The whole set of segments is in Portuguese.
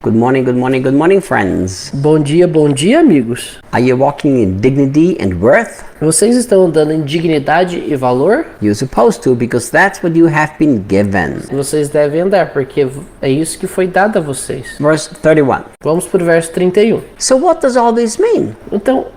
Good morning, good morning, good morning, friends. Bom dia, amigos. Are you walking in dignity and worth? Vocês estão andando em dignidade e valor? You're supposed to, because that's what you have been given. Vocês devem andar, porque é isso que foi dado a vocês. Verse 31. Vamos para o verso 31. So what does all this mean? Então,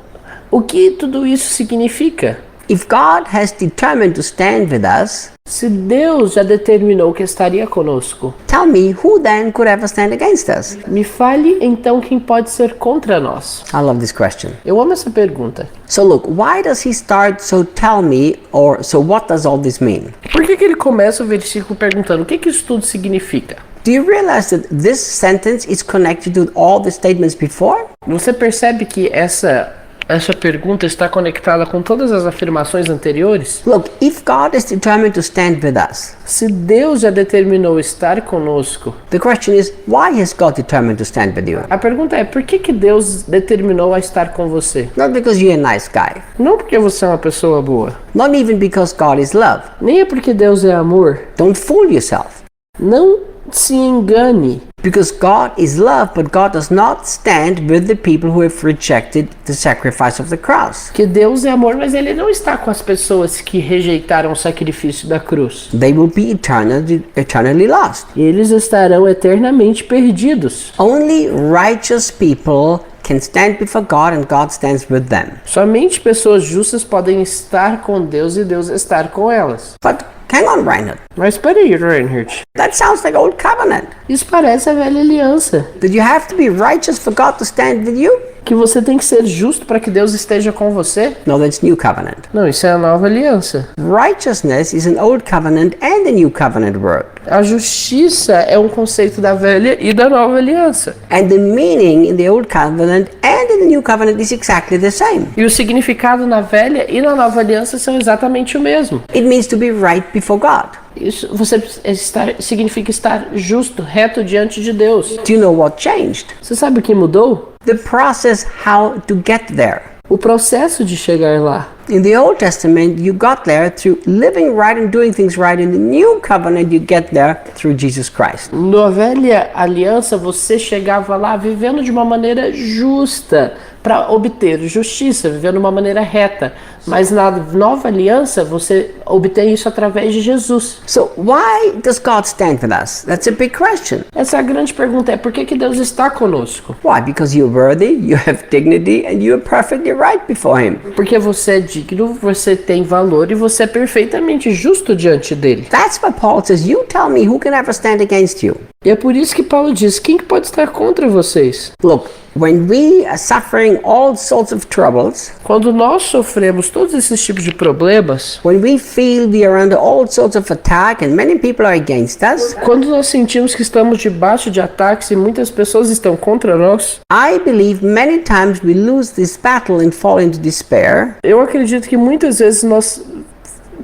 o que tudo isso significa? If God has determined to stand with us, Se Deus já determinou que estaria conosco, tell me who then could ever stand against us? me fale então quem pode ser contra nós. I love this question. Eu amo essa pergunta. So look, why does he start, so tell me, or so what does all this mean? Por que ele começa o versículo perguntando o que isso tudo significa? Do you realize that this sentence is connected to all the statements before? Você percebe que essa pergunta está conectada com todas as afirmações anteriores? Look, if God is determined to stand with us, Se Deus já determinou estar conosco, the question is, why has God determined to stand with you? a pergunta é, por que Deus determinou a estar com você? Not because you're a nice guy, Não porque você é uma pessoa boa, not even because God is love. nem é porque Deus é amor. Don't fool yourself. Não se engane, Because God is love, but God does not stand with the people who have rejected the sacrifice of the cross. que Deus é amor, mas Ele não está com as pessoas que rejeitaram o sacrifício da cruz. They will be eternally lost. Eles estarão eternamente perdidos. Only righteous people can stand before God and God stands with them. Somente pessoas justas podem estar com Deus e Deus estar com elas. But hang on, Reinhard. Mas peraí, Reinhard. That sounds like old covenant. Isso parece a velha aliança. That you have to be righteous for God to stand with you? Que você tem que ser justo para que Deus esteja com você? No, that's new covenant. Não, isso é a nova aliança. Righteousness is an old covenant and a new covenant word. A justiça é um conceito da velha e da nova aliança. And the meaning in the old covenant and in the new covenant is exactly the same. E o significado na velha e na nova aliança são exatamente o mesmo. It means to be right before God. Isso significa estar justo, reto diante de Deus. Do you know what changed? Você sabe o que mudou? The process how to get there. O processo de chegar lá. In the Old Testament, you got there through living right and doing things right. In the New Covenant, you get there through Jesus Christ. Na velha aliança, você chegava lá vivendo de uma maneira justa para obter justiça, vivendo de uma maneira reta. Mas na nova aliança, você obtém isso através de Jesus. So why does God stand with us? That's a big question. Essa é a grande pergunta, é por que Deus está conosco? Why? Because you're worthy, you have dignity, and you are perfectly right before Him. Porque você é digno, você tem valor e você é perfeitamente justo diante dele. That's why Paul says, you tell me who can ever stand against you. E é por isso que Paulo diz, quem que pode estar contra vocês? Look, when we are suffering all sorts of troubles, Quando nós sofremos todos esses tipos de problemas, when we feel we are under all sorts of attack and many people are against us, quando nós sentimos que estamos debaixo de ataques e muitas pessoas estão contra nós, I believe many times we lose this battle and fall into despair. eu acredito que muitas vezes nós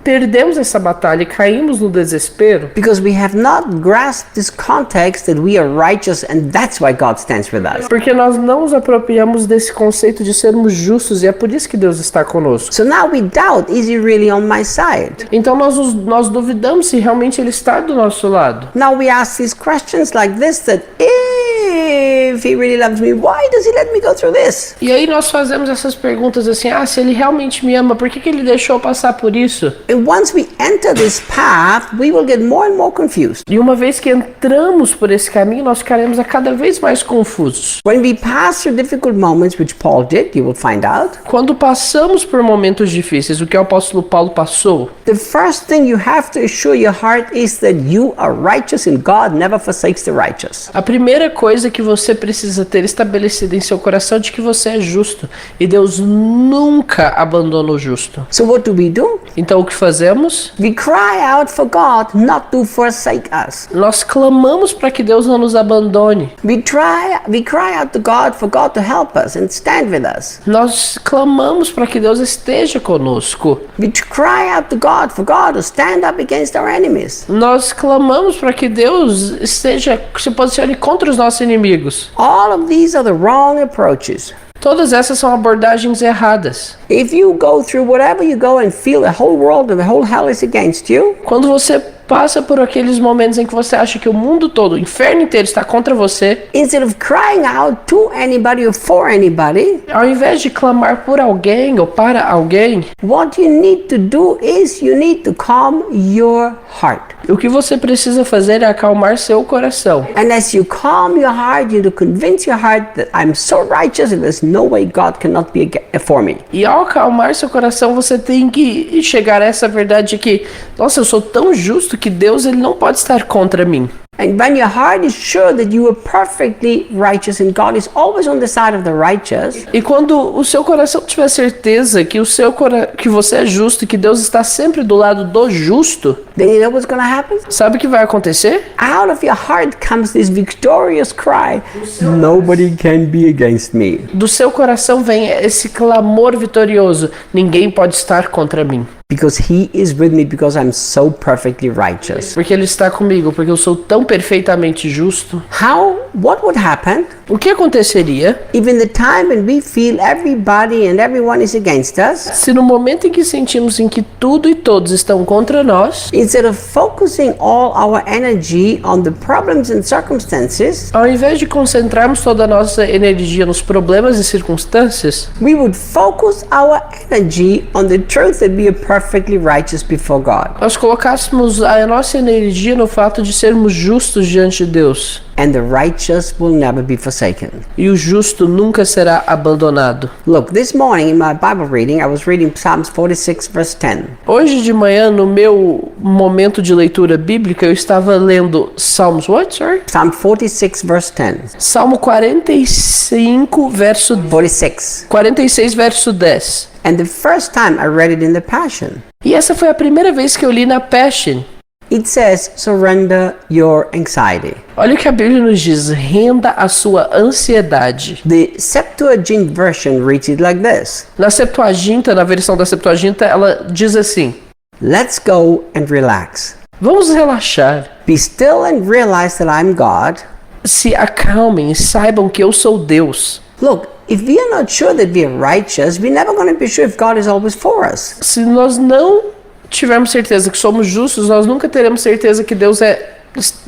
perdemos essa batalha e caímos no desespero Because we have not grasped this context that we are righteous and that's why God stands with us. porque nós não nos apropriamos desse conceito de sermos justos e é por isso que Deus está conosco. So now we doubt, is He really on my side? Então nós duvidamos se realmente Ele está do nosso lado. Now we ask these questions like this, that if He really loves me, why does He let me go through this? E aí nós fazemos essas perguntas assim, se Ele realmente me ama, por que Ele deixou eu passar por isso? And once we enter this path, we will get more and more confused. E uma vez que entramos por esse caminho, nós ficaremos a cada vez mais confusos. When we pass through difficult moments, which Paul did, you will find out, Quando passamos por momentos difíceis, o que o apóstolo Paulo passou, the first thing you have to assure your heart is that you are righteous and God never forsakes the righteous. a primeira coisa que você precisa ter estabelecida em seu coração é de que você é justo. E Deus nunca abandona o justo. So what do? Então o que fazemos? We cry out for God not to forsake us. Nós clamamos para que Deus não nos abandone. We cry out to God for God to help us and stand with us. Nós clamamos para que Deus esteja conosco. We cry out to God for God to stand up against our enemies. Nós clamamos para que Deus se posicione contra os nossos inimigos. All of these are the wrong approaches. Todas essas são abordagens erradas. If you go through whatever you go and feel the whole world and the whole hell is against you, Quando você passa por aqueles momentos em que você acha que o mundo todo, o inferno inteiro está contra você, instead of crying out to anybody or for anybody, ao invés de clamar por alguém ou para alguém, what you need to do is you need to calm your heart. o que você precisa fazer é acalmar seu coração. And as you calm your heart, you need to convince your heart that I'm so righteous and there's no way God cannot be for me. E ao acalmar seu coração, você tem que chegar a essa verdade de que, nossa, eu sou tão justo que Deus ele não pode estar contra mim. And when your heart is sure that you are perfectly righteous and God is always on the side of the righteous, E quando o seu coração tiver certeza que que você é justo e que Deus está sempre do lado do justo, then you know what's going to happen? sabe o que vai acontecer? Out of your heart comes this victorious cry, nobody can be against me. Do seu coração vem esse clamor vitorioso: ninguém pode estar contra mim. Because he is with me because I'm so perfectly righteous. Porque Ele está comigo, porque eu sou tão perfeitamente justo. What would happen O que aconteceria if in the time when we feel everybody and everyone is against us, se no momento em que sentimos em que tudo e todos estão contra nós, instead of focusing all our energy on the problems and circumstances, ao invés de concentrarmos toda a nossa energia nos problemas e circunstâncias, we would focus our energy on the truth that we are perfectly righteous before God. nós colocássemos a nossa energia no fato de sermos justos diante de Deus. And the righteous will never be forsaken. E o justo nunca será abandonado. Look, this morning in my Bible reading, I was reading Psalms 46 verse 10. Hoje de manhã, no meu momento de leitura bíblica, eu estava lendo Salmos, Psalm 46 verse 10. Salmo 45, verso 46, verso 10. And the first time I read it in the Passion. E essa foi a primeira vez que eu li na Passion. It says, surrender your anxiety. Olha o que a Bíblia nos diz: renda a sua ansiedade. The Septuagint version reads it like this. Na Septuaginta, na versão da Septuaginta, ela diz assim: Let's go and relax. vamos relaxar. Be still and realize that I'm God. Se acalmem e saibam que eu sou Deus. Look, if we are not sure that we are righteous, we're never going to be sure if God is always for us. Se nós não tivermos certeza que somos justos, nós nunca teremos certeza que Deus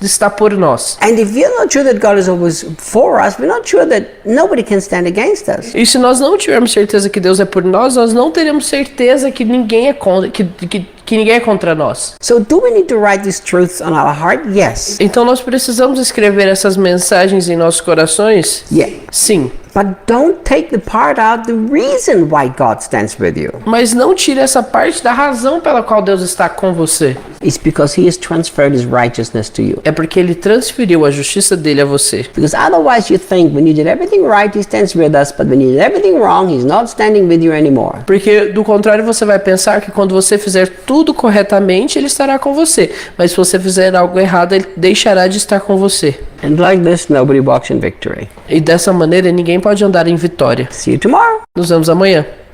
está por nós. And if we are not sure that God is always for us, we're not sure that nobody can stand against us. E se nós não tivermos certeza que Deus é por nós, nós não teremos certeza que ninguém é contra, que ninguém é contra nós. So do we need to write these truths on our heart? Yes. Então nós precisamos escrever essas mensagens em nossos corações? Yeah. Sim. But don't take the part out the reason why God stands with you. Mas não tire essa parte da razão pela qual Deus está com você. It's because he has transferred his righteousness to you. É porque Ele transferiu a justiça dele a você. Because otherwise you think when you did everything right, he stands with us, but when you did everything wrong, he's not standing with you anymore. Porque do contrário você vai pensar que quando você fizer tudo corretamente, Ele estará com você. Mas se você fizer algo errado, Ele deixará de estar com você. And like this, nobody walks in victory. E dessa maneira ninguém pode andar em vitória. See you tomorrow. Nos vemos amanhã.